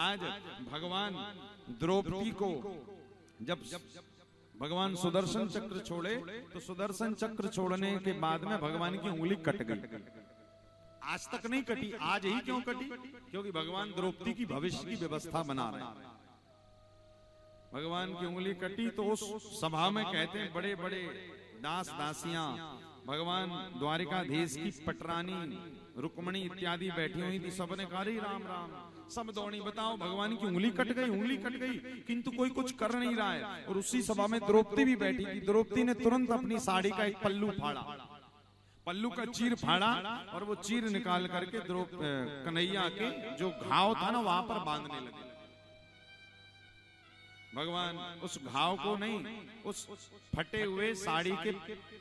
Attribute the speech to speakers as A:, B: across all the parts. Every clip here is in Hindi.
A: आज भगवान द्रौपदी को जब भगवान सुदर्शन चक्र छोड़े तो सुदर्शन चक्र छोड़ने के बाद में भगवान की उंगली कट गई। आज तक नहीं कटी, आज ही क्यों कटी? क्योंकि भगवान द्रौपदी की भविष्य की व्यवस्था बना रहे हैं। भगवान की उंगली कटी तो उस सभा में कहते हैं बड़े बड़े दास दासियां, भगवान द्वारिकाधीश की पटरानी रुक्मणी इत्यादि बैठी हुई थी। सबने कहा रे राम राम, सब दौड़ी, बताओ भगवान की उंगली कट गई, उंगली कट गई, किंतु कोई कुछ कर नहीं रहा है। और उसी सभा में द्रौपदी भी बैठी थी। द्रौपदी ने तुरंत अपनी साड़ी का एक पल्लू फाड़ा, पल्लू का चीर फाड़ा और वो चीर निकाल करके कन्हैया के जो घाव था ना वहां पर बांधने लगे। भगवान उस घाव को नहीं, उस फटे हुए साड़ी के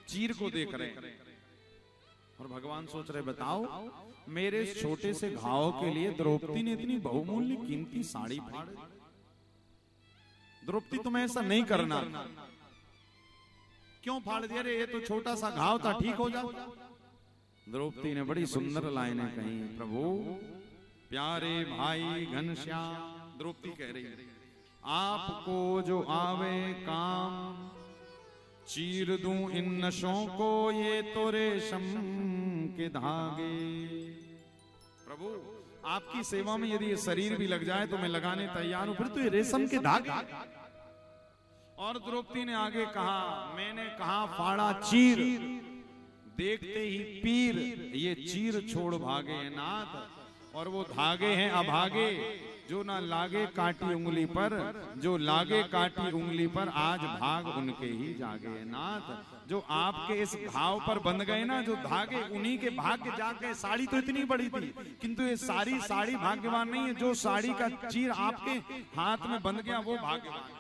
A: चीर को देख रहे और भगवान सोच रहे बताओ मेरे छोटे से घाव के लिए द्रौपदी ने इतनी बहुमूल्य कीमती साड़ी फाड़ी। द्रौपदी तुम्हें ऐसा नहीं करना, क्यों फाड़ दिया रे? ये तो छोटा सा घाव था, ठीक हो जाता। द्रौपदी ने बड़ी सुंदर लाइनें कही, प्रभु प्यारे भाई घनश्याम, द्रौपदी कह रही है आपको जो आवे काम चीर दूं इन नशों को, ये तो रेशम के धागे। प्रभु आपकी सेवा में यदि ये शरीर भी लग जाए तो मैं लगाने तैयार हूं, फिर तो ये रेशम के धागे। और द्रौपदी ने आगे कहा, मैंने कहा फाड़ा चीर, देखते ही पीर, ये चीर छोड़ भागे नाथ। और वो धागे हैं अभागे, जो ना लागे काटी उंगली पर, जो लागे काटी उंगली पर, आज भाग उनके ही जागे नाथ। जो आपके इस घाव पर बंध गए ना जो धागे, उन्हीं के भाग्य जागे। साड़ी तो इतनी बड़ी थी, किंतु ये सारी साड़ी भाग्यवान नहीं है। जो साड़ी का चीर आपके हाथ में बंध गया वो भाग्यवान।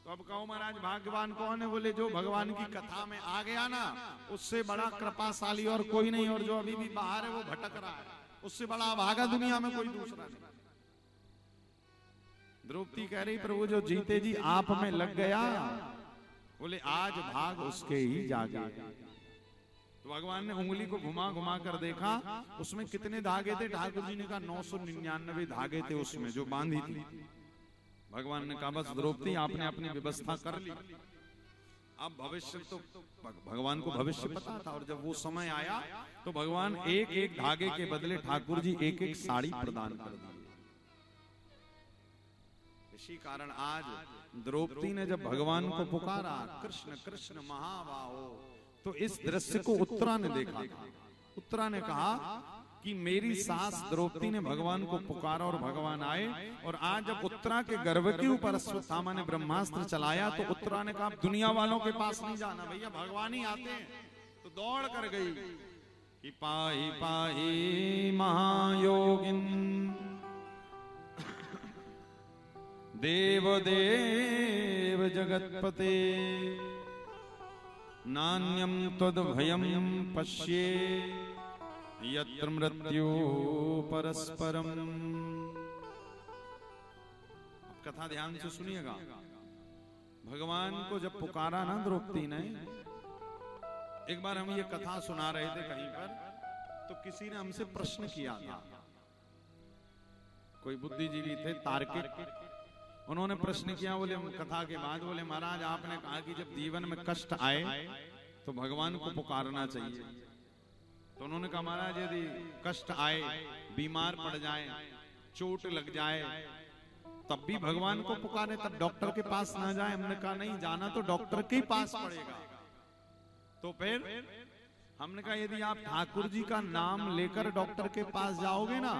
A: तो अब कहो महाराज भाग्यवान कौन है? बोले जो भगवान की कथा में आ गया ना, उससे बड़ा कृपाशाली और कोई नहीं। और जो अभी भी बाहर है वो भटक रहा है, उससे बड़ा अभागा दुनिया में कोई दूसरा नहीं। द्रौपदी कह रही प्रभु जो जीते जी आप में लग गया, बोले आज भाग उसके ही जागे। तो भगवान ने उंगली को घुमा घुमा कर देखा, उसमें कितने धागे थे? ठाकुर जी ने कहा 999 धागे थे उसमें जो बांधी थी। भगवान ने कहा बस द्रौपदी आपने अपनी व्यवस्था कर ली। अब भविष्य तो भगवान को भविष्य पता था, और जब वो समय आया तो भगवान एक एक धागे के बदले ठाकुर जी एक एक साड़ी प्रदान कर दी। इसी कारण आज द्रौपदी ने जब भगवान को पुकारा कृष्ण कृष्ण महाबाहो, तो इस दृश्य को उत्तरा ने देखा। उत्तरा ने कहा कि मेरी सास द्रौपदी ने भगवान को पुकारा और भगवान आए। और आज जब उत्तरा के गर्भ के ऊपर अश्वत्थामा ने ब्रह्मास्त्र चलाया तो उत्तरा ने कहा दुनिया वालों के पास नहीं जाना भैया, भगवान ही आते हैं। तो दौड़ कर गई कि पाही पाही महायोगिन देव देव जगतपते नान्यम त्वद भयम पश्ये यत्र मृत्यु परस्परम। कथा ध्यान से सुनिएगा। भगवान को जब पुकारा ना द्रौपदी ने, एक बार हम ये कथा सुना रहे थे कहीं पर, तो किसी ने हमसे प्रश्न किया था। कोई बुद्धिजीवी थे तार्किक, उन्होंने प्रश्न किया, बोले कथा के बाद, बोले महाराज आपने कहा कि जब जीवन में कष्ट आए तो भगवान को पुकारना चाहिए। तो उन्होंने कहा महाराज यदि कष्ट आए, बीमार पड़ जाए, चोट लग जाए, तब भी भगवान को पुकारे, तब डॉक्टर के पास ना जाए। हमने कहा नहीं, जाना तो डॉक्टर के पास पड़ेगा। तो फिर हमने कहा यदि आप ठाकुर जी का नाम लेकर डॉक्टर के पास जाओगे ना,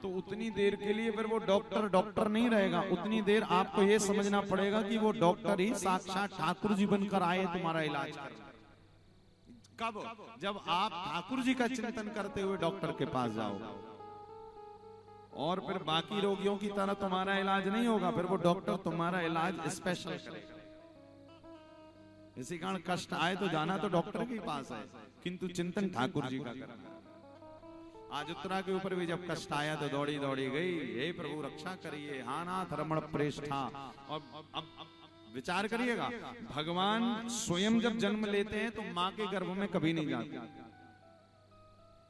A: तो उतनी देर के लिए फिर वो डॉक्टर डॉक्टर नहीं रहेगा। उतनी देर आपको ये समझना पड़ेगा कि वो डॉक्टर ही साक्षात ठाकुर जी बनकर आए तुम्हारा इलाज करने। कब? जब आप ठाकुर जी का चिंतन करते हुए डॉक्टर के पास जाओ। और फिर बाकी रोगियों की तरह तुम्हारा इलाज नहीं होगा, फिर वो डॉक्टर तुम्हारा इलाज स्पेशल करेगा। इसी कारण कष्ट आए तो जाना तो डॉक्टर के पास है, किंतु चिंतन ठाकुर जी का करना। आज उत्तरा के ऊपर भी जब कष्ट आया तो दौड़ी दौड़ी गई, हे प्रभु रक्षा करिए, हा नाथ रमण प्रेष्ठा। और अब विचार करिएगा, भगवान स्वयं जब जन्म लेते हैं तो मां के गर्भ में कभी नहीं जाते।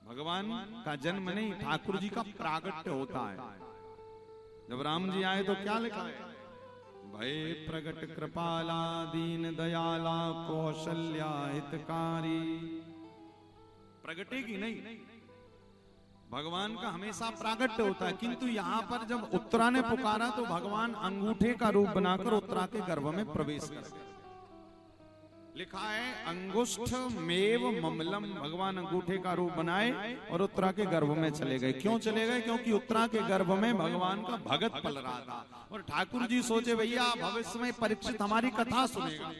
A: भगवान का जन्म नहीं, ठाकुर जी का प्रागट्य होता है। जब राम जी आए तो क्या लिखा है? भय प्रगट कृपाला दीन दयाला कौशल्या हितकारी। प्रगटेगी नहीं, भगवान का हमेशा प्रागट्य होता है, किंतु यहाँ पर जब उत्तरा ने पुकारा तो भगवान अंगूठे का रूप बनाकर उत्तरा के गर्भ में प्रवेश कर गए। लिखा है अंगुष्ठ मेव ममलम, भगवान अंगूठे का रूप बनाए और उत्तरा के गर्भ में चले गए। क्यों चले गए? क्योंकि उत्तरा के गर्भ में भगवान का भगत पल रहा था। और ठाकुर जी सोचे भैया भविष्य में परीक्षित हमारी कथा सुनेगा,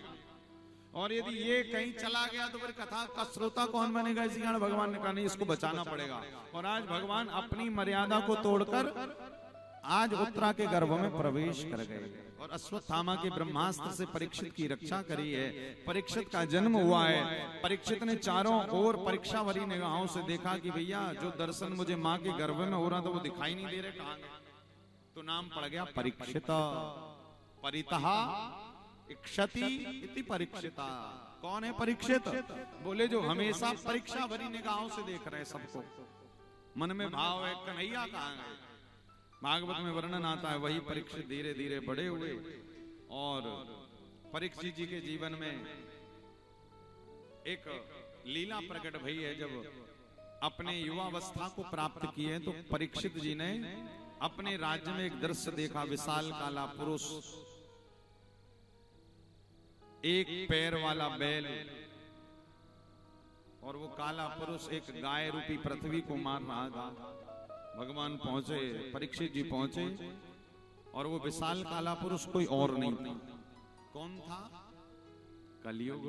A: और यदि ये कहीं चला गया तो फिर कथा का श्रोता कौन बनेगा? इसी कारण भगवान ने कहा नहीं, इसको बचाना पड़ेगा। और आज भगवान अपनी मर्यादा को तोड़कर आज उत्तरा के गर्भ में प्रवेश कर गए और अश्वत्थामा के ब्रह्मास्त्र से परीक्षित की रक्षा करी है। परीक्षित का जन्म हुआ है। परीक्षित ने चारों ओर परीक्षा भरी निगाहों से देखा कि भैया जो दर्शन मुझे माँ के गर्भ में हो रहा था वो दिखाई नहीं दे रहे, कहाँ गए? तो नाम पड़ गया परीक्षित। परितः इक्षति इति परीक्षिता। कौन है परीक्षित? बोले जो हमेशा परीक्षा भरी निगाहों से देख रहे सबको, मन में भाव है कन्हैया कहाँ गए। भागवत में वर्णन आता है वही परीक्षित धीरे धीरे बड़े हुए और परीक्षित जी के जीवन में एक लीला प्रकट भई है। जब अपने युवावस्था को प्राप्त किए तो परीक्षित जी ने अपने राज्य में एक दृश्य देखा। विशाल काला पुरुष, एक पैर वाला बैल, और वो काला पुरुष एक गाय रूपी पृथ्वी को मार रहा था। भगवान पहुंचे, परीक्षित जी पहुंचे, और वो विशाल काला पुरुष कोई और नहीं था। कौन था? कलयुग